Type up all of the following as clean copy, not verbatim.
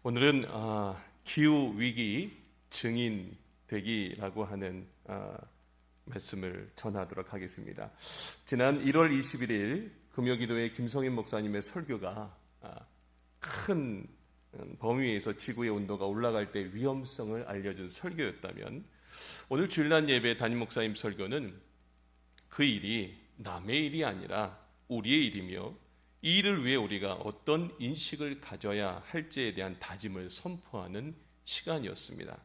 오늘은 기후 위기 증인 되기라고 하는 말씀을 전하도록 하겠습니다. 지난 1월 21일 금요기도회 김성인 목사님의 설교가 큰 범위에서 지구의 온도가 올라갈 때 위험성을 알려준 설교였다면, 오늘 주일날 예배 담임 목사님 설교는 그 일이 남의 일이 아니라 우리의 일이며 이 일을 위해 우리가 어떤 인식을 가져야 할지에 대한 다짐을 선포하는 시간이었습니다.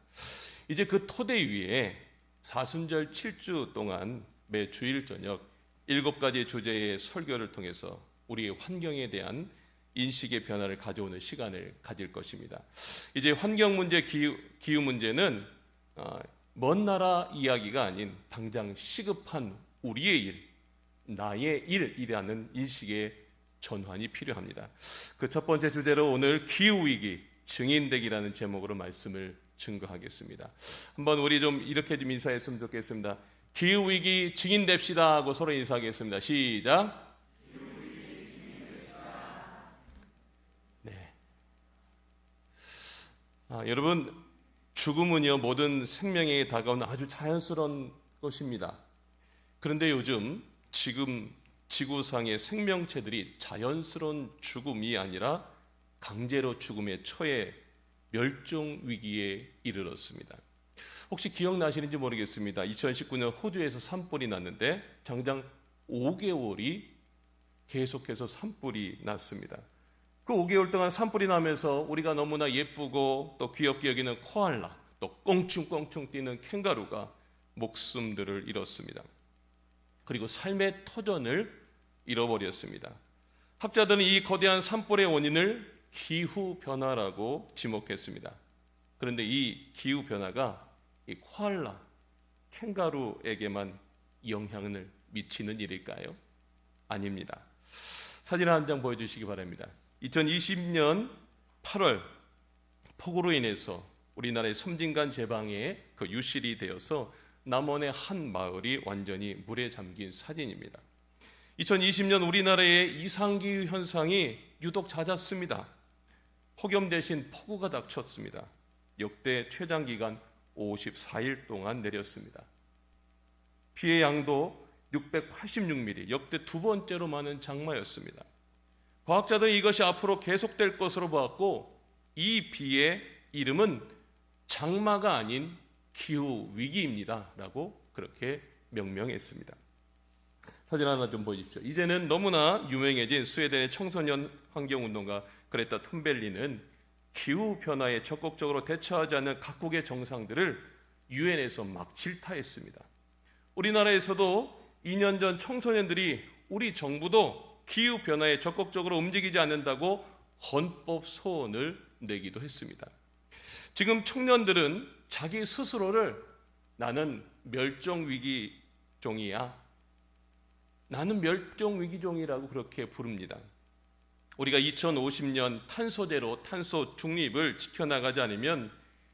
이제 그 토대 위에 사순절 7주 동안 매 주일 저녁 7가지 주제의 설교를 통해서 우리의 환경에 대한 인식의 변화를 가져오는 시간을 가질 것입니다. 이제 환경 문제, 기후 문제는 먼 나라 이야기가 아닌 당장 시급한 우리의 일, 나의 일이라는 인식의 전환이 필요합니다. 그 첫 번째 주제로 오늘 기후위기 증인되기라는 제목으로 말씀을 증거하겠습니다. 한번 우리 좀 이렇게 좀 인사했으면 좋겠습니다. 기후위기 증인됩시다 하고 서로 인사하겠습니다. 시작. 네. 여러분, 죽음은요 모든 생명에 다가오는 아주 자연스러운 것입니다. 그런데 요즘 지금 지구상의 생명체들이 자연스러운 죽음이 아니라 강제로 죽음에 처해 멸종 위기에 이르렀습니다. 혹시 기억나시는지 모르겠습니다. 2019년 호주에서 산불이 났는데 장장 5개월이 계속해서 산불이 났습니다. 그 5개월 동안 산불이 나면서 우리가 너무나 예쁘고 또 귀엽게 여기는 코알라, 또 꽁충꽁충 뛰는 캥거루가 목숨들을 잃었습니다. 그리고 삶의 터전을 잃어버렸습니다. 학자들은 이 거대한 산불의 원인을 기후변화라고 지목했습니다. 그런데 이 기후변화가 이 코알라, 캥거루에게만 영향을 미치는 일일까요? 아닙니다. 사진 한 장 보여주시기 바랍니다. 2020년 8월 폭우로 인해서 우리나라의 섬진강 제방에 그 유실이 되어서 남원의 한 마을이 완전히 물에 잠긴 사진입니다. 2020년 우리나라의 이상기후 현상이 유독 잦았습니다. 폭염 대신 폭우가 닥쳤습니다. 역대 최장기간 54일 동안 내렸습니다. 피해 양도 686mm, 역대 두 번째로 많은 장마였습니다. 과학자들은 이것이 앞으로 계속될 것으로 보았고, 이 비의 이름은 장마가 아닌 기후 위기입니다 라고 그렇게 명명했습니다. 사진 하나 좀 보여주십시오. 이제는 너무나 유명해진 스웨덴의 청소년 환경운동가 그레타 툰베리는 기후변화에 적극적으로 대처하지 않는 각국의 정상들을 유엔에서 막 질타했습니다. 우리나라에서도 2년 전 청소년들이 우리 정부도 기후변화에 적극적으로 움직이지 않는다고 헌법 소원을 내기도 했습니다. 지금 청년들은 자기 스스로를 나는 멸종위기종이야, 나는 멸종위기종이라고 그렇게 부릅니다. 우리가 2050년 탄소제로 탄소 중립을 지켜나가지 않으면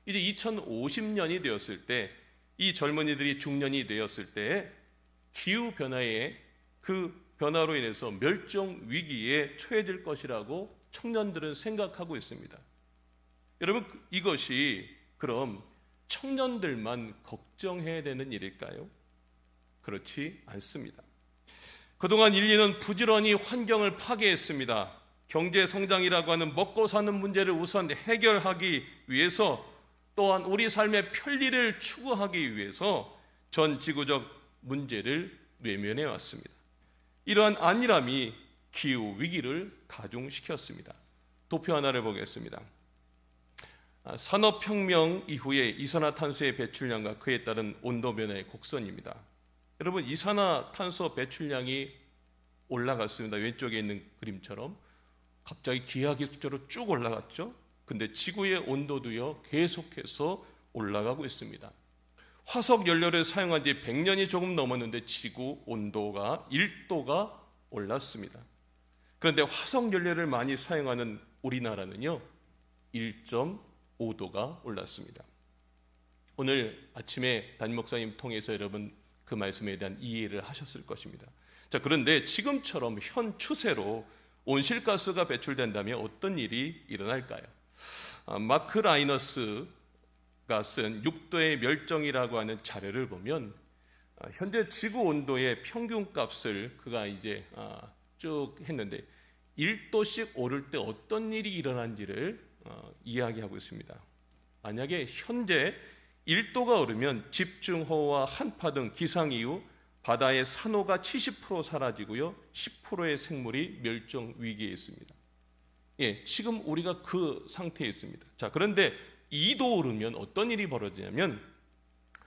이제 2050년이 되었을 때, 이 젊은이들이 중년이 되었을 때 기후변화의 그 변화로 인해서 멸종위기에 처해질 것이라고 청년들은 생각하고 있습니다. 여러분, 이것이 그럼 청년들만 걱정해야 되는 일일까요? 그렇지 않습니다. 그동안 인류는 부지런히 환경을 파괴했습니다. 경제 성장이라고 하는 먹고 사는 문제를 우선 해결하기 위해서, 또한 우리 삶의 편리를 추구하기 위해서 전 지구적 문제를 외면해 왔습니다. 이러한 안일함이 기후 위기를 가중시켰습니다. 도표 하나를 보겠습니다. 산업혁명 이후에 이산화탄소의 배출량과 그에 따른 온도 변화의 곡선입니다. 여러분, 이산화탄소 배출량이 올라갔습니다. 왼쪽에 있는 그림처럼 갑자기 기하급수적으로 쭉 올라갔죠. 근데 지구의 온도도요 계속해서 올라가고 있습니다. 화석 연료를 사용한 지 100년이 조금 넘었는데 지구 온도가 1도가 올랐습니다. 그런데 화석 연료를 많이 사용하는 우리나라는요 1.5도가 올랐습니다. 오늘 아침에 담임 목사님 통해서 여러분 그 말씀에 대한 이해를 하셨을 것입니다. 자, 그런데 지금처럼 현 추세로 온실가스가 배출된다면 어떤 일이 일어날까요? 마크 라이너스가 쓴 6도의 멸종이라고 하는 자료를 보면 현재 지구 온도의 평균 값을 그가 이제 쭉 했는데 1도씩 오를 때 어떤 일이 일어난지를 이야기하고 있습니다. 만약에 현재 1도가 오르면 집중호우와 한파 등 기상 이후 바다의 산호가 70% 사라지고요, 10%의 생물이 멸종 위기에 있습니다. 예, 지금 우리가 그 상태에 있습니다. 자, 그런데 2도 오르면 어떤 일이 벌어지냐면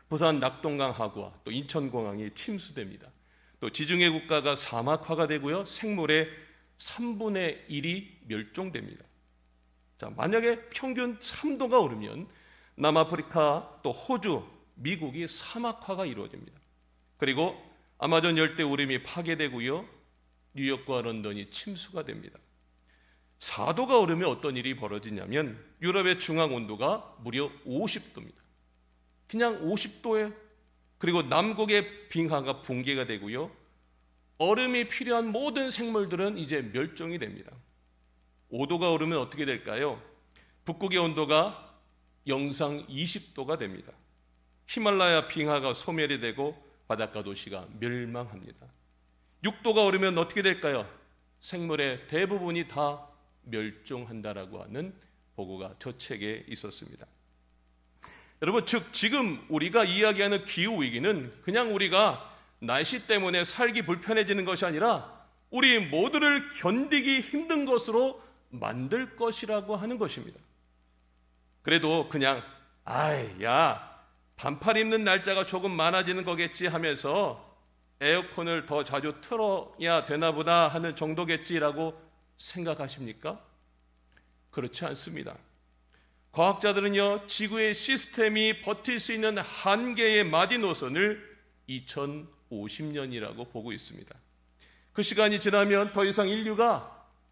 부산 낙동강 하구와 또 인천공항이 침수됩니다. 또 지중해 국가가 사막화가 되고요, 생물의 3분의 1이 멸종됩니다. 자, 만약에 평균 3도가 오르면 남아프리카 또 호주, 미국이 사막화가 이루어집니다. 그리고 아마존 열대 우림이 파괴되고요, 뉴욕과 런던이 침수가 됩니다. 4도가 오르면 어떤 일이 벌어지냐면 유럽의 중앙 온도가 무려 50도입니다. 그냥 50도에, 그리고 남극의 빙하가 붕괴가 되고요, 얼음이 필요한 모든 생물들은 이제 멸종이 됩니다. 5도가 오르면 어떻게 될까요? 북극의 온도가 영상 20도가 됩니다. 히말라야 빙하가 소멸이 되고 바닷가 도시가 멸망합니다. 6도가 오르면 어떻게 될까요? 생물의 대부분이 다 멸종한다라고 하는 보고가 저 책에 있었습니다. 여러분, 즉 지금 우리가 이야기하는 기후 위기는 그냥 우리가 날씨 때문에 살기 불편해지는 것이 아니라 우리 모두를 견디기 힘든 것으로 만들 것이라고 하는 것입니다. 그래도 그냥 야 반팔 입는 날짜가 조금 많아지는 거겠지 하면서 에어컨을 더 자주 틀어야 되나 보다 하는 정도겠지라고 생각하십니까? 그렇지 않습니다. 과학자들은요, 지구의 시스템이 버틸 수 있는 한계의 마지노선을 2050년이라고 보고 있습니다. 그 시간이 지나면 더 이상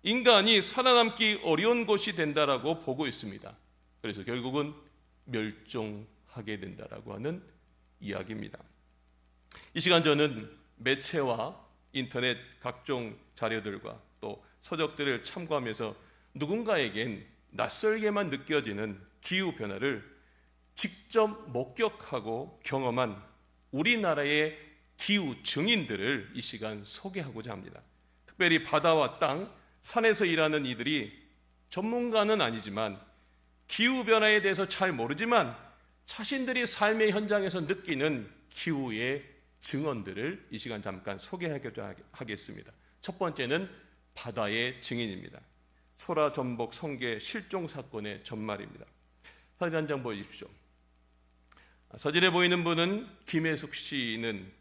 인간이 살아남기 어려운 곳이 된다라고 보고 있습니다. 그래서 결국은 멸종하게 된다라고 하는 이야기입니다. 이 시간 저는 매체와 인터넷 각종 자료들과 또 서적들을 참고하면서 누군가에겐 낯설게만 느껴지는 기후 변화를 직접 목격하고 경험한 우리나라의 기후 증인들을 이 시간 소개하고자 합니다. 특별히 바다와 땅, 산에서 일하는 이들이 전문가는 아니지만 기후변화에 대해서 잘 모르지만 자신들이 삶의 현장에서 느끼는 기후의 증언들을 이 시간 잠깐 소개하고자 하겠습니다. 첫 번째는 바다의 증인입니다. 소라 전복 성게 실종 사건의 전말입니다. 사진 한 장 보여주십시오. 사진에 보이는 분은 김혜숙 씨는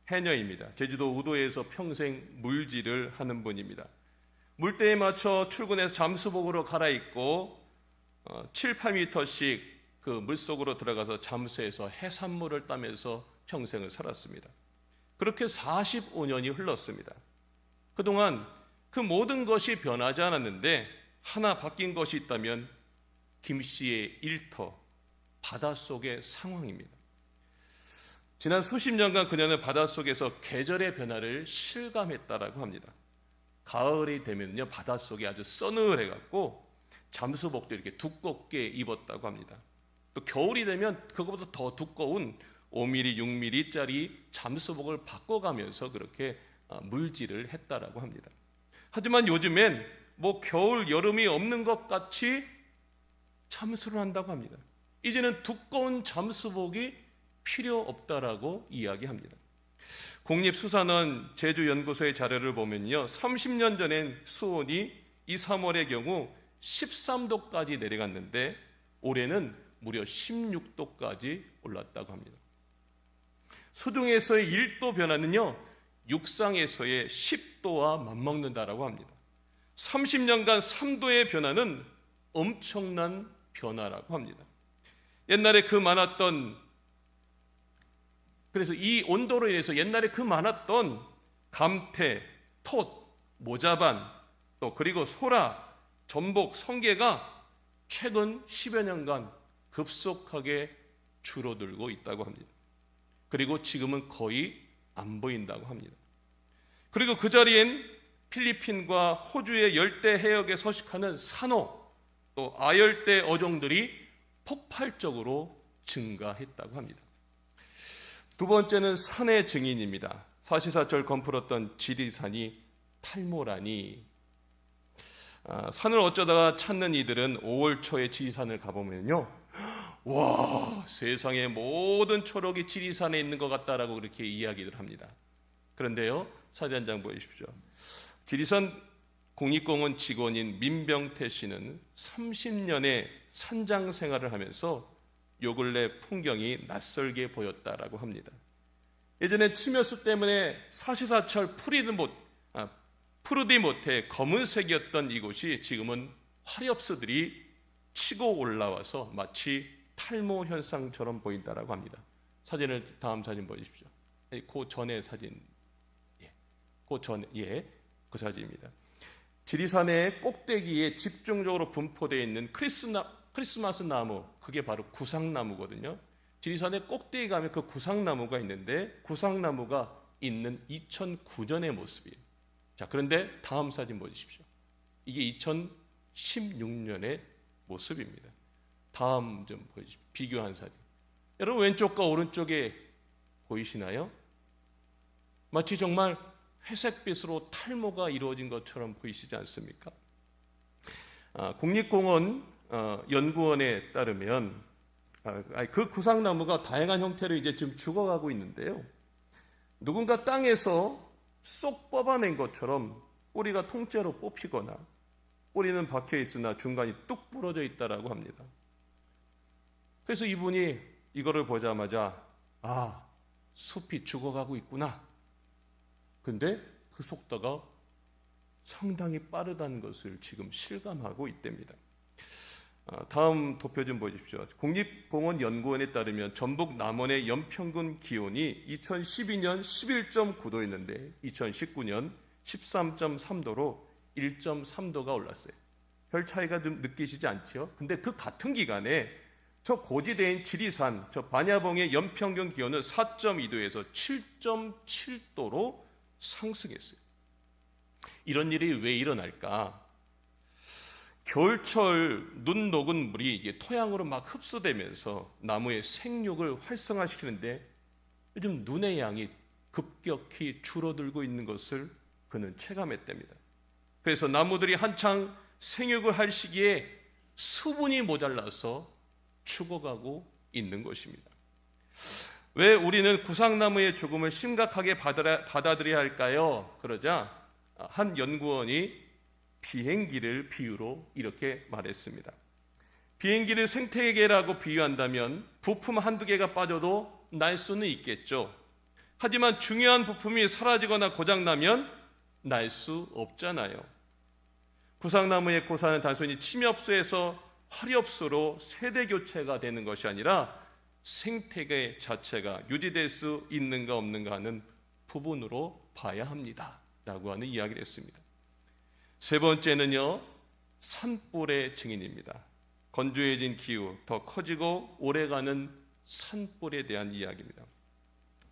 해녀입니다. 제주도 우도에서 평생 물질을 하는 분입니다. 물때에 맞춰 출근해서 잠수복으로 갈아입고 7, 8m씩 그 물속으로 들어가서 잠수해서 해산물을 따면서 평생을 살았습니다. 그렇게 45년이 흘렀습니다. 그동안 그 모든 것이 변하지 않았는데 하나 바뀐 것이 있다면 김 씨의 일터, 바닷속의 상황입니다. 지난 수십 년간 그녀는 바닷속에서 계절의 변화를 실감했다라고 합니다. 가을이 되면요, 바닷속이 아주 서늘해갖고 잠수복도 이렇게 두껍게 입었다고 합니다. 또 겨울이 되면 그것보다 더 두꺼운 5mm, 6mm짜리 잠수복을 바꿔가면서 그렇게 물질을 했다라고 합니다. 하지만 요즘엔 겨울, 여름이 없는 것 같이 잠수를 한다고 합니다. 이제는 두꺼운 잠수복이 필요 없다라고 이야기합니다. 국립수산원 제주연구소의 자료를 보면요, 30년 전엔 수온이 2, 3월의 경우 13도까지 내려갔는데 올해는 무려 16도까지 올랐다고 합니다. 수중에서의 1도 변화는요, 육상에서의 10도와 맞먹는다라고 합니다. 30년간 3도의 변화는 엄청난 변화라고 합니다. 옛날에 그래서 이 온도로 인해서 옛날에 그 많았던 감태, 톳, 모자반, 또 그리고 소라, 전복, 성게가 최근 10여 년간 급속하게 줄어들고 있다고 합니다. 그리고 지금은 거의 안 보인다고 합니다. 그리고 그 자리엔 필리핀과 호주의 열대 해역에 서식하는 산호, 또 아열대 어종들이 폭발적으로 증가했다고 합니다. 두 번째는 산의 증인입니다. 사시사철 검풀었던 지리산이 탈모라니. 산을 어쩌다가 찾는 이들은 5월 초에 지리산을 가보면요, 와, 세상의 모든 초록이 지리산에 있는 것 같다라고 그렇게 이야기를 합니다. 그런데요, 사진 한 장 보여주십시오. 지리산 국립공원 직원인 민병태 씨는 30년의 산장 생활을 하면서 요 근래 풍경이 낯설게 보였다라고 합니다. 예전에 침여수 때문에 사시사철 푸르디 못해 검은색이었던 이곳이 지금은 화렵수들이 치고 올라와서 마치 탈모 현상처럼 보인다라고 합니다. 사진을 다음 사진 보여주십시오. 그 전의 사진, 그 사진입니다. 지리산의 꼭대기에 집중적으로 분포되어 있는 크리스마스 나무, 그게 바로 구상나무거든요. 지리산의 꼭대기 가면 그 구상나무가 있는데 구상나무가 있는 2009년의 모습이에요. 자, 그런데 다음 사진 보십시오. 이게 2016년의 모습입니다. 다음 좀 보여주십시오. 비교한 사진. 여러분 왼쪽과 오른쪽에 보이시나요? 마치 정말 회색빛으로 탈모가 이루어진 것처럼 보이시지 않습니까? 국립공원 연구원에 따르면 그 구상나무가 다양한 형태로 이제 지금 죽어가고 있는데요. 누군가 땅에서 쏙 뽑아낸 것처럼 뿌리가 통째로 뽑히거나 뿌리는 박혀 있으나 중간이 뚝 부러져 있다라고 합니다. 그래서 이분이 이거를 보자마자 숲이 죽어가고 있구나. 근데 그 속도가 상당히 빠르다는 것을 지금 실감하고 있답니다. 다음 도표 좀 보십시오. 국립공원 연구원에 따르면 전북 남원의 연평균 기온이 2012년 11.9도였는데 2019년 13.3도로 1.3도가 올랐어요. 별 차이가 좀 느끼시지 않지요? 근데 그 같은 기간에 저 고지대인 지리산, 저 반야봉의 연평균 기온은 4.2도에서 7.7도로 상승했어요. 이런 일이 왜 일어날까? 겨울철 눈 녹은 물이 이게 토양으로 막 흡수되면서 나무의 생육을 활성화시키는데 요즘 눈의 양이 급격히 줄어들고 있는 것을 그는 체감했답니다. 그래서 나무들이 한창 생육을 할 시기에 수분이 모자라서 죽어가고 있는 것입니다. 왜 우리는 구상나무의 죽음을 심각하게 받아들여야 할까요? 그러자 한 연구원이 비행기를 비유로 이렇게 말했습니다. 비행기를 생태계라고 비유한다면 부품 한두 개가 빠져도 날 수는 있겠죠. 하지만 중요한 부품이 사라지거나 고장나면 날 수 없잖아요. 구상나무의 고사는 단순히 침엽수에서 화렵수로 세대 교체가 되는 것이 아니라 생태계 자체가 유지될 수 있는가 없는가 하는 부분으로 봐야 합니다 라고 하는 이야기를 했습니다. 세 번째는요, 산불의 증인입니다. 건조해진 기후, 더 커지고 오래가는 산불에 대한 이야기입니다.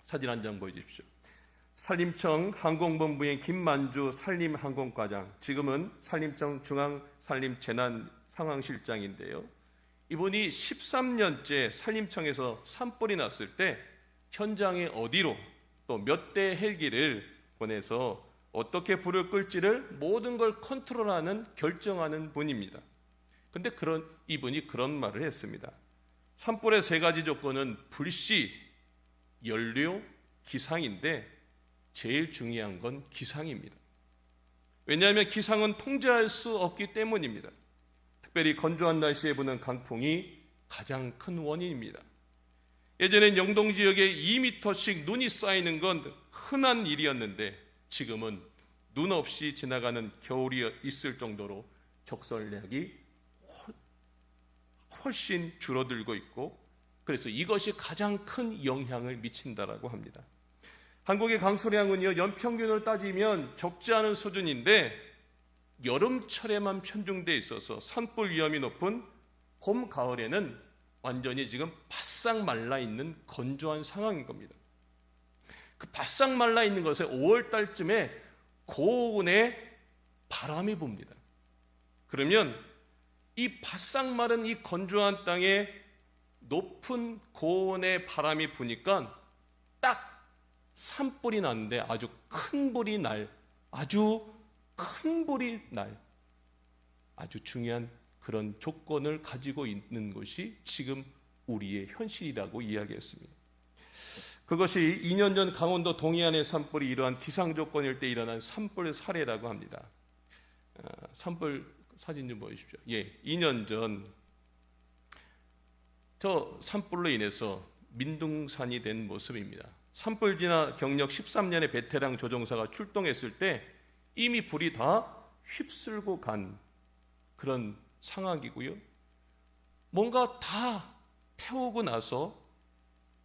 사진 한 장 보여주십시오. 산림청 항공본부의 김만주 산림항공과장, 지금은 산림청 중앙산림재난상황실장인데요. 이분이 13년째 산림청에서 산불이 났을 때 현장에 어디로 또 몇 대 헬기를 보내서 어떻게 불을 끌지를 모든 걸 컨트롤하는 결정하는 분입니다. 그런데 이분이 그런 말을 했습니다. 산불의 세 가지 조건은 불씨, 연료, 기상인데 제일 중요한 건 기상입니다. 왜냐하면 기상은 통제할 수 없기 때문입니다. 특별히 건조한 날씨에 부는 강풍이 가장 큰 원인입니다. 예전엔 영동 지역에 2m씩 눈이 쌓이는 건 흔한 일이었는데 지금은 눈 없이 지나가는 겨울이 있을 정도로 적설량이 훨씬 줄어들고 있고, 그래서 이것이 가장 큰 영향을 미친다라고 합니다. 한국의 강수량은요, 연평균으로 따지면 적지 않은 수준인데 여름철에만 편중돼 있어서 산불 위험이 높은 봄, 가을에는 완전히 지금 바싹 말라있는 건조한 상황인 겁니다. 그 바싹 말라있는 것에 5월 달쯤에 고온의 바람이 붑니다. 그러면 이 바싹 마른 이 건조한 땅에 높은 고온의 바람이 부니까 딱 산불이 났는데 아주 큰 불이 날, 아주 중요한 그런 조건을 가지고 있는 것이 지금 우리의 현실이라고 이야기했습니다. 그것이 2년 전 강원도 동해안의 산불이 이러한 기상 조건일 때 일어난 산불 사례라고 합니다. 산불 사진 좀 보여주십시오. 2년 전 저 산불로 인해서 민둥산이 된 모습입니다. 산불 진화 경력 13년의 베테랑 조종사가 출동했을 때 이미 불이 다 휩쓸고 간 그런 상황이고요. 뭔가 다 태우고 나서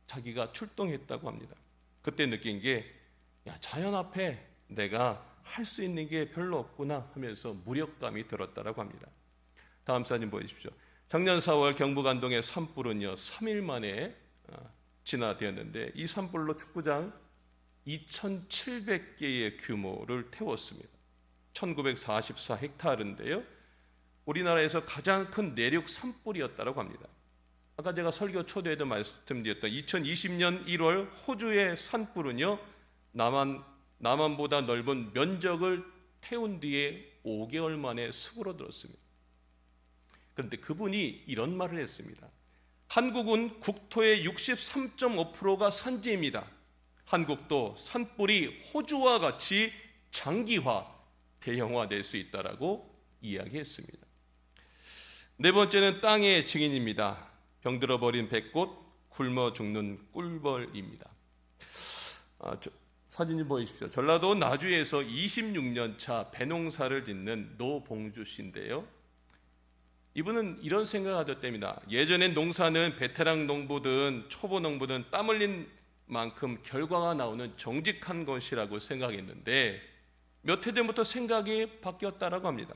자기가 출동했다고 합니다. 그때 느낀 게 자연 앞에 내가 할 수 있는 게 별로 없구나 하면서 무력감이 들었다고 합니다. 다음 사진 보여주십시오. 작년 4월 경북 안동의 산불은요 3일 만에 진화되었는데 이 산불로 축구장 2,700개의 규모를 태웠습니다. 1944헥타르인데요. 우리나라에서 가장 큰 내륙 산불이었다고 합니다. 아까 제가 설교 초대에도 말씀드렸던 2020년 1월 호주의 산불은요 남한보다 넓은 면적을 태운 뒤에 5개월 만에 수그러들었습니다. 그런데 그분이 이런 말을 했습니다. 한국은 국토의 63.5%가 산지입니다. 한국도 산불이 호주와 같이 장기화, 대형화될 수 있다라고 이야기했습니다. 네 번째는 땅의 증인입니다. 병들어 버린 백꽃, 굶어 죽는 꿀벌입니다. 사진 좀 보여주십시오. 전라도 나주에서 26년 차 배농사를 짓는 노봉주 씨인데요. 이분은 이런 생각을 하셨답니다. 예전엔 농사는 베테랑 농부든 초보 농부든 땀 흘린 만큼 결과가 나오는 정직한 것이라고 생각했는데 몇 해 전부터 생각이 바뀌었다고 합니다.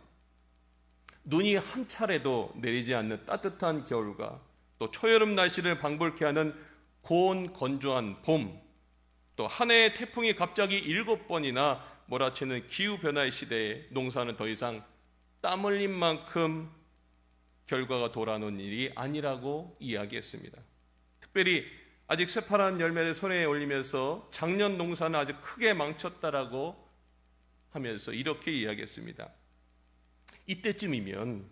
눈이 한 차례도 내리지 않는 따뜻한 겨울과 또 초여름 날씨를 방불케 하는 고온 건조한 봄, 또 한 해의 태풍이 갑자기 7번이나 몰아치는 기후변화의 시대에 농사는 더 이상 땀 흘린 만큼 결과가 돌아오는 일이 아니라고 이야기했습니다. 특별히 아직 새파란 열매를 손에 올리면서 작년 농사는 아주 크게 망쳤다라고 하면서 이렇게 이야기했습니다. 이때쯤이면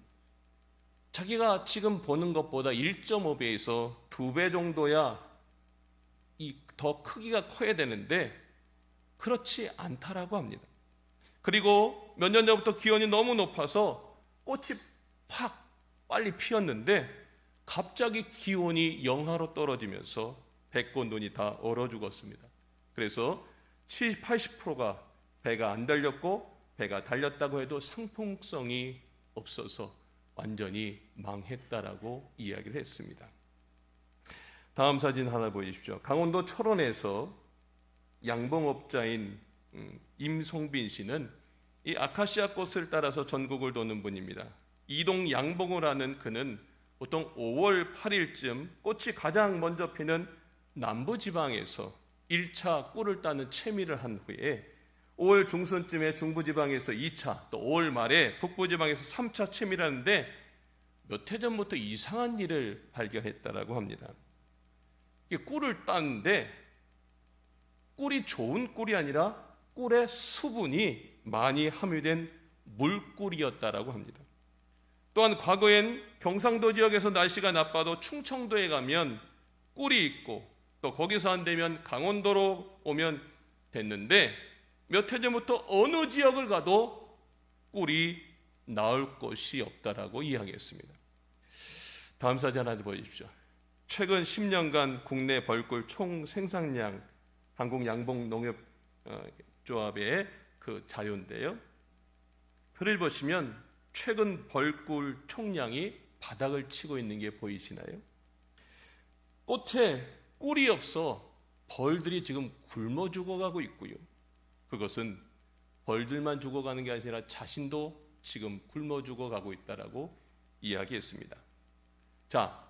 자기가 지금 보는 것보다 1.5배에서 2배 정도야 더 크기가 커야 되는데 그렇지 않다라고 합니다. 그리고 몇 년 전부터 기온이 너무 높아서 꽃이 팍 빨리 피었는데 갑자기 기온이 영하로 떨어지면서 백꽃 눈이 다 얼어 죽었습니다. 그래서 70, 80%가 배가 안 달렸고 배가 달렸다고 해도 상품성이 없어서 완전히 망했다라고 이야기를 했습니다. 다음 사진 하나 보여주십시오. 강원도 철원에서 양봉업자인 임송빈 씨는 이 아카시아 꽃을 따라서 전국을 도는 분입니다. 이동 양봉을 하는 그는 보통 5월 8일쯤 꽃이 가장 먼저 피는 남부지방에서 1차 꿀을 따는 채미를 한 후에 5월 중순쯤에 중부지방에서 2차, 또 5월 말에 북부지방에서 3차 채미를 하는데 몇 해 전부터 이상한 일을 발견했다라고 합니다. 꿀을 따는데 꿀이 좋은 꿀이 아니라 꿀의 수분이 많이 함유된 물꿀이었다라고 합니다. 또한 과거엔 경상도 지역에서 날씨가 나빠도 충청도에 가면 꿀이 있고 또 거기서 안 되면 강원도로 오면 됐는데 몇 해 전부터 어느 지역을 가도 꿀이 나올 곳이 없다라고 이야기했습니다. 다음 사진 하나 보여주십시오. 최근 10년간 국내 벌꿀 총 생산량 한국양봉농협조합의 그 자료인데요. 표를 보시면 최근 벌꿀 총량이 바닥을 치고 있는 게 보이시나요? 꽃에 꿀이 없어 벌들이 지금 굶어 죽어가고 있고요. 그것은 벌들만 죽어가는 게 아니라 자신도 지금 굶어 죽어가고 있다라고 이야기했습니다. 자,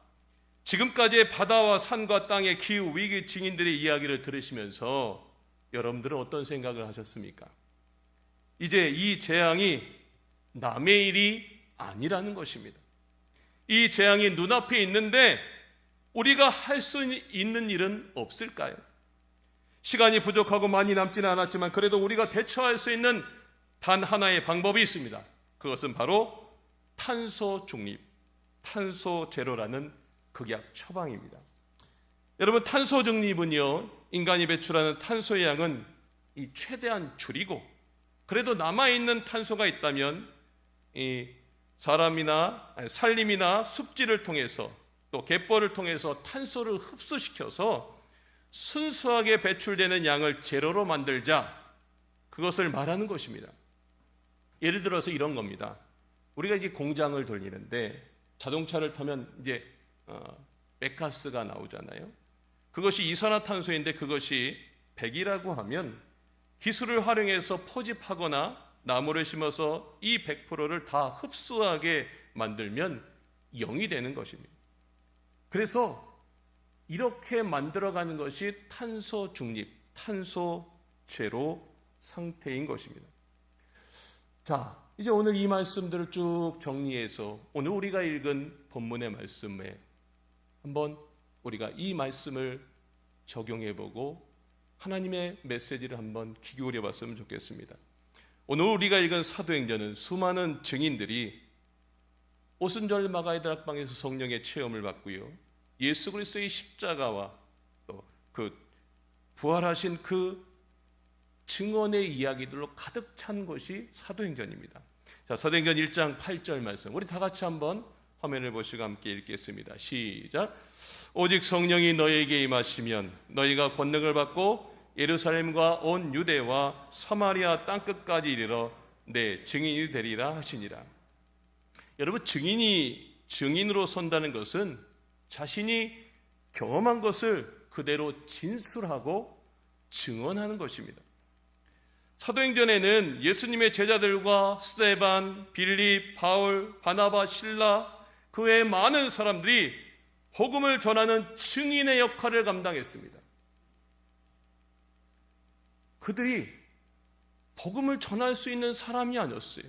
지금까지의 바다와 산과 땅의 기후 위기 증인들의 이야기를 들으시면서 여러분들은 어떤 생각을 하셨습니까? 이제 이 재앙이 남의 일이 아니라는 것입니다. 이 재앙이 눈앞에 있는데 우리가 할 수 있는 일은 없을까요? 시간이 부족하고 많이 남지는 않았지만 그래도 우리가 대처할 수 있는 단 하나의 방법이 있습니다. 그것은 바로 탄소 중립, 탄소 제로라는 극약 처방입니다. 여러분, 탄소 중립은요, 인간이 배출하는 탄소의 양은 최대한 줄이고, 그래도 남아있는 탄소가 있다면 이 산림이나 습지를 통해서 또 갯벌을 통해서 탄소를 흡수시켜서 순수하게 배출되는 양을 제로로 만들자, 그것을 말하는 것입니다. 예를 들어서 이런 겁니다. 우리가 이제 공장을 돌리는데 자동차를 타면 이제 맥가스가 나오잖아요. 그것이 이산화탄소인데 그것이 100이라고 하면 기술을 활용해서 포집하거나 나무를 심어서 이 100%를 다 흡수하게 만들면 0이 되는 것입니다. 그래서 이렇게 만들어가는 것이 탄소 중립, 탄소 제로 상태인 것입니다. 자, 이제 오늘 이 말씀들을 쭉 정리해서 오늘 우리가 읽은 본문의 말씀에 한번 우리가 이 말씀을 적용해보고 하나님의 메시지를 한번 귀 기울여 봤으면 좋겠습니다. 오늘 우리가 읽은 사도행전은 수많은 증인들이 오순절 마가의 다락방에서 성령의 체험을 받고요, 예수 그리스도의 십자가와 또 그 부활하신 그 증언의 이야기들로 가득 찬 것이 사도행전입니다. 자, 사도행전 1장 8절 말씀 우리 다 같이 한번 화면을 보시고 함께 읽겠습니다. 시작. 오직 성령이 너희에게 임하시면 너희가 권능을 받고 예루살렘과 온 유대와 사마리아 땅끝까지 이르러 내 증인이 되리라 하시니라. 여러분, 증인으로 선다는 것은 자신이 경험한 것을 그대로 진술하고 증언하는 것입니다. 사도행전에는 예수님의 제자들과 스데반, 빌립, 바울, 바나바, 실라 그 외에 많은 사람들이 복음을 전하는 증인의 역할을 감당했습니다. 그들이 복음을 전할 수 있는 사람이 아니었어요.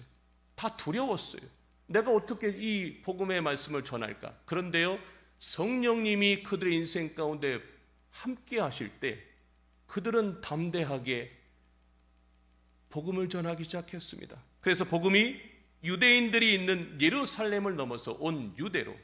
다 두려웠어요. 내가 어떻게 이 복음의 말씀을 전할까? 그런데요, 성령님이 그들의 인생 가운데 함께 하실 때 그들은 담대하게 복음을 전하기 시작했습니다. 그래서 복음이 유대인들이 있는 예루살렘을 넘어서 온 유대로,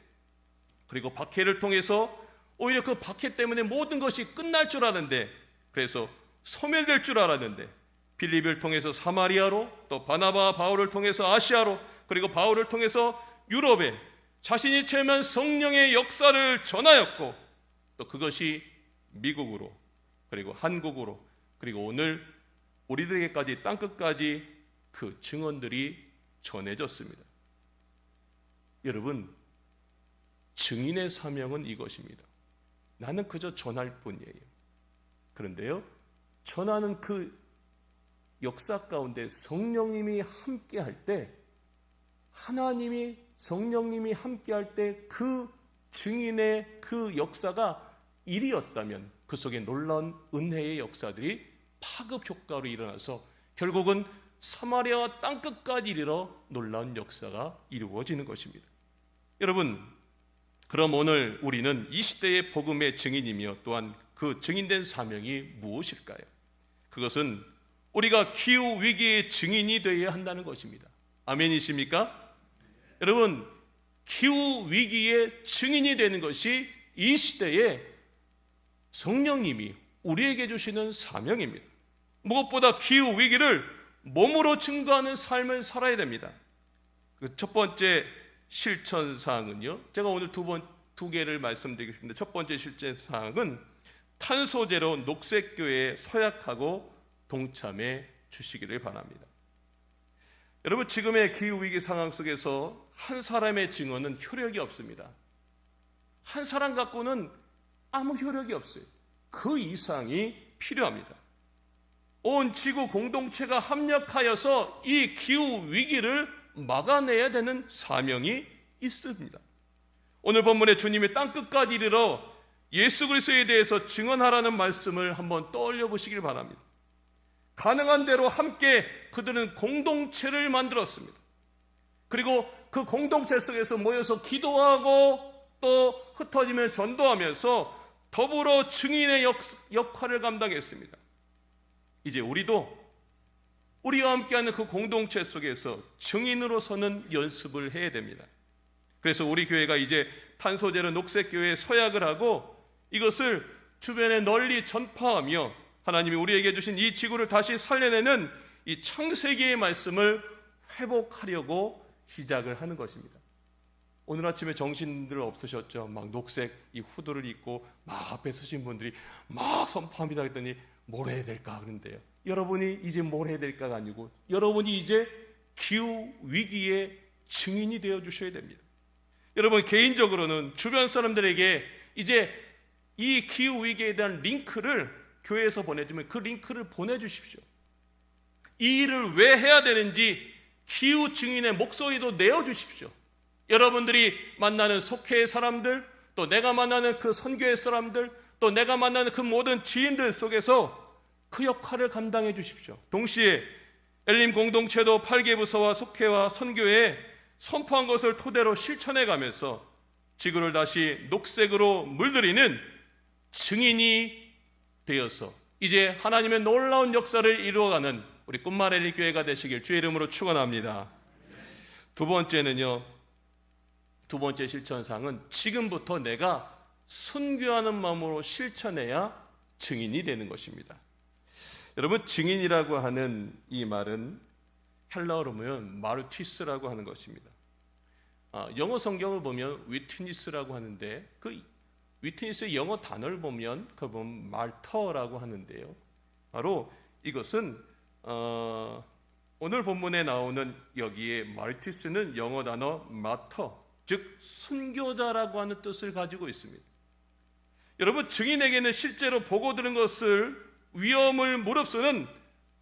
그리고 박해를 통해서 오히려 그 박해 때문에 모든 것이 끝날 줄 알았는데, 그래서 소멸될 줄 알았는데 빌립을 통해서 사마리아로, 또 바나바 바울을 통해서 아시아로, 그리고 바울을 통해서 유럽에 자신이 체험한 성령의 역사를 전하였고, 또 그것이 미국으로, 그리고 한국으로, 그리고 오늘 우리들에게까지 땅끝까지 그 증언들이 전해졌습니다. 여러분, 증인의 사명은 이것입니다. 나는 그저 전할 뿐이에요. 그런데요, 전하는 그 역사 가운데 성령님이 함께 할 때, 하나님이 성령님이 함께 할 때 그 증인의 그 역사가 일이었다면 그 속에 놀라운 은혜의 역사들이 파급 효과로 일어나서 결국은 사마리아와 땅끝까지 이르러 놀라운 역사가 이루어지는 것입니다. 여러분, 그럼 오늘 우리는 이 시대의 복음의 증인이며 또한 그 증인된 사명이 무엇일까요? 그것은 우리가 기후 위기의 증인이 되어야 한다는 것입니다. 아멘이십니까? 여러분, 기후 위기의 증인이 되는 것이 이 시대에 성령님이 우리에게 주시는 사명입니다. 무엇보다 기후 위기를 몸으로 증거하는 삶을 살아야 됩니다. 그 첫 번째 실천 사항은요, 제가 오늘 두 개를 말씀드리겠습니다. 첫 번째 실천 사항은 탄소 제로 녹색교회에 서약하고 동참해 주시기를 바랍니다. 여러분, 지금의 기후위기 상황 속에서 한 사람의 증언은 효력이 없습니다. 한 사람 갖고는 아무 효력이 없어요. 그 이상이 필요합니다. 온 지구 공동체가 합력하여서 이 기후위기를 막아내야 되는 사명이 있습니다. 오늘 본문에 주님이 땅끝까지 이르러 예수 그리스도에 대해서 증언하라는 말씀을 한번 떠올려 보시길 바랍니다. 가능한 대로 함께 그들은 공동체를 만들었습니다. 그리고 그 공동체 속에서 모여서 기도하고 또 흩어지면 전도하면서 더불어 증인의 역할을 감당했습니다. 이제 우리도 우리와 함께하는 그 공동체 속에서 증인으로서는 연습을 해야 됩니다. 그래서 우리 교회가 이제 탄소제로 녹색교회에 서약을 하고 이것을 주변에 널리 전파하며 하나님이 우리에게 주신 이 지구를 다시 살려내는 이 창세기의 말씀을 회복하려고 시작을 하는 것입니다. 오늘 아침에 정신들 없으셨죠? 막 녹색 이 후드를 입고 막 앞에 서신 분들이 막 선포합니다 했더니 뭘 해야 될까 그런데요. 여러분이 이제 뭘 해야 될까가 아니고 여러분이 이제 기후 위기의 증인이 되어 주셔야 됩니다. 여러분 개인적으로는 주변 사람들에게 이제 이 기후 위기에 대한 링크를 교회에서 보내주면 그 링크를 보내주십시오. 이 일을 왜 해야 되는지 기후 증인의 목소리도 내어주십시오. 여러분들이 만나는 속회의 사람들, 또 내가 만나는 그 선교의 사람들, 또 내가 만나는 그 모든 지인들 속에서 그 역할을 감당해 주십시오. 동시에 엘림 공동체도 8개 부서와 속회와 선교에 선포한 것을 토대로 실천해 가면서 지구를 다시 녹색으로 물들이는 증인이 되어서 이제 하나님의 놀라운 역사를 이루어가는 우리 꿈마레리 교회가 되시길 주의 이름으로 축원합니다. 두 번째 실천상은 지금부터 내가 순교하는 마음으로 실천해야 증인이 되는 것입니다. 여러분 증인이라고 하는 이 말은 헬라어로 보면 마르티스라고 하는 것입니다. 영어 성경을 보면 위트니스라고 하는데 그 위트니스의 영어 단어를 보면 그걸 보면 말터라고 하는데요. 바로 이것은 오늘 본문에 나오는 여기에 마르티스는 영어 단어 마터, 즉 순교자라고 하는 뜻을 가지고 있습니다. 여러분 증인에게는 실제로 보고 들은 것을 위험을 무릅쓰는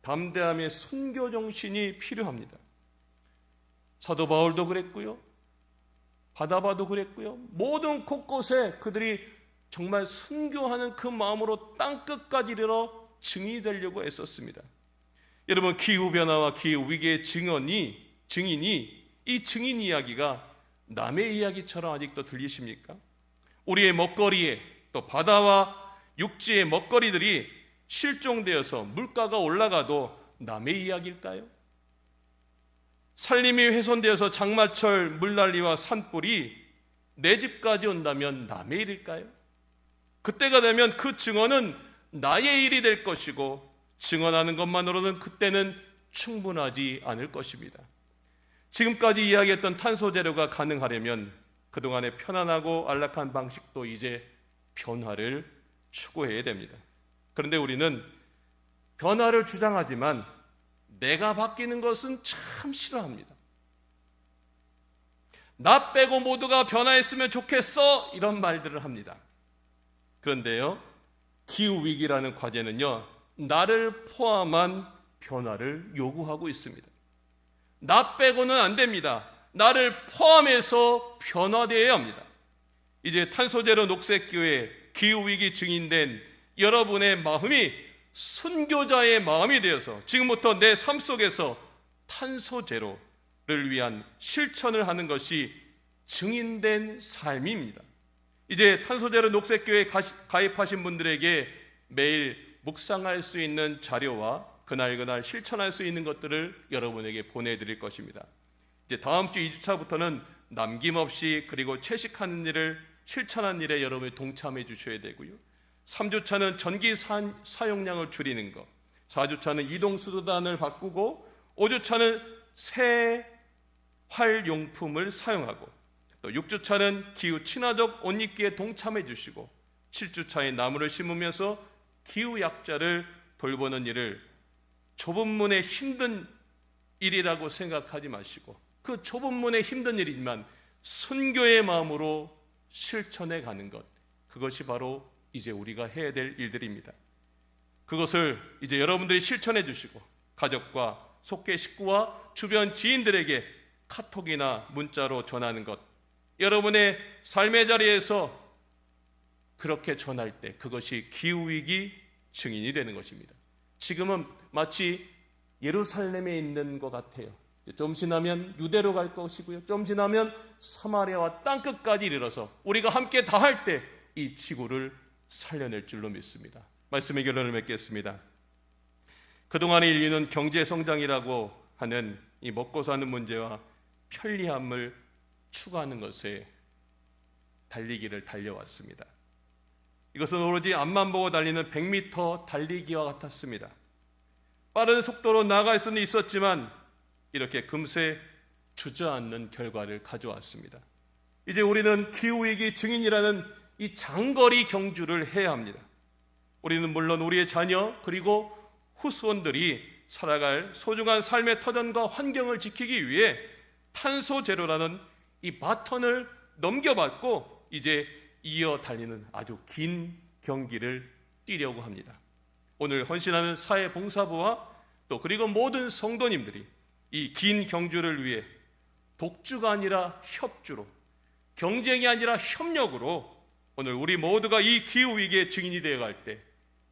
담대함의 순교 정신이 필요합니다. 사도 바울도 그랬고요. 바나바도 그랬고요. 모든 곳곳에 그들이 정말 순교하는 그 마음으로 땅끝까지 이르러 증인이 되려고 애썼습니다. 여러분 기후변화와 기후위기의 증인이 이 증인 이야기가 남의 이야기처럼 아직도 들리십니까? 우리의 먹거리에 또 바다와 육지의 먹거리들이 실종되어서 물가가 올라가도 남의 이야기일까요? 산림이 훼손되어서 장마철 물난리와 산불이 내 집까지 온다면 남의 일일까요? 그때가 되면 그 증언은 나의 일이 될 것이고 증언하는 것만으로는 그때는 충분하지 않을 것입니다. 지금까지 이야기했던 탄소 제로가 가능하려면 그동안의 편안하고 안락한 방식도 이제 변화를 추구해야 됩니다. 그런데 우리는 변화를 주장하지만 내가 바뀌는 것은 참 싫어합니다. 나 빼고 모두가 변화했으면 좋겠어 이런 말들을 합니다. 그런데요 기후위기라는 과제는요 나를 포함한 변화를 요구하고 있습니다. 나 빼고는 안 됩니다. 나를 포함해서 변화되어야 합니다. 이제 탄소제로 녹색교회 기후위기 증인된 여러분의 마음이 순교자의 마음이 되어서 지금부터 내 삶 속에서 탄소제로를 위한 실천을 하는 것이 증인된 삶입니다. 이제 탄소제로 녹색교회에 가입하신 분들에게 매일 묵상할 수 있는 자료와 그날 실천할 수 있는 것들을 여러분에게 보내드릴 것입니다. 이제 다음 주 2주차부터는 남김없이 그리고 채식하는 일을 실천하는 일에 여러분이 동참해 주셔야 되고요. 3주차는 전기 사용량을 줄이는 것, 4주차는 이동수도단을 바꾸고 5주차는 새 활용품을 사용하고 또 6주차는 기후 친화적 옷 입기에 동참해 주시고 7주차에 나무를 심으면서 기후 약자를 돌보는 일을 좁은 문에 힘든 일이라고 생각하지 마시고 그 좁은 문에 힘든 일이지만 순교의 마음으로 실천해 가는 것, 그것이 바로 이제 우리가 해야 될 일들입니다. 그것을 이제 여러분들이 실천해 주시고 가족과 속계 식구와 주변 지인들에게 카톡이나 문자로 전하는 것, 여러분의 삶의 자리에서 그렇게 전할 때 그것이 기후위기 증인이 되는 것입니다. 지금은 마치 예루살렘에 있는 것 같아요. 좀 지나면 유대로 갈 것이고요. 좀 지나면 사마리아와 땅끝까지 이르러서 우리가 함께 다할 때 이 지구를 살려낼 줄로 믿습니다. 말씀의 결론을 맺겠습니다. 그동안의 인류는 경제 성장이라고 하는 이 먹고 사는 문제와 편리함을 추구하는 것에 달리기를 달려왔습니다. 이것은 오로지 앞만 보고 달리는 100m 달리기와 같았습니다. 빠른 속도로 나아갈 수는 있었지만 이렇게 금세 주저앉는 결과를 가져왔습니다. 이제 우리는 기후위기 증인이라는 이 장거리 경주를 해야 합니다. 우리는 물론 우리의 자녀 그리고 후손들이 살아갈 소중한 삶의 터전과 환경을 지키기 위해 탄소 제로라는 이 바톤을 넘겨받고 이제 이어 달리는 아주 긴 경기를 뛰려고 합니다. 오늘 헌신하는 사회봉사부와 또 그리고 모든 성도님들이 이 긴 경주를 위해 독주가 아니라 협주로, 경쟁이 아니라 협력으로 오늘 우리 모두가 이 기후위기의 증인이 되어갈 때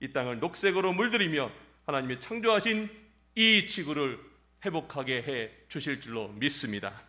이 땅을 녹색으로 물들이며 하나님이 창조하신 이 지구를 회복하게 해 주실 줄로 믿습니다.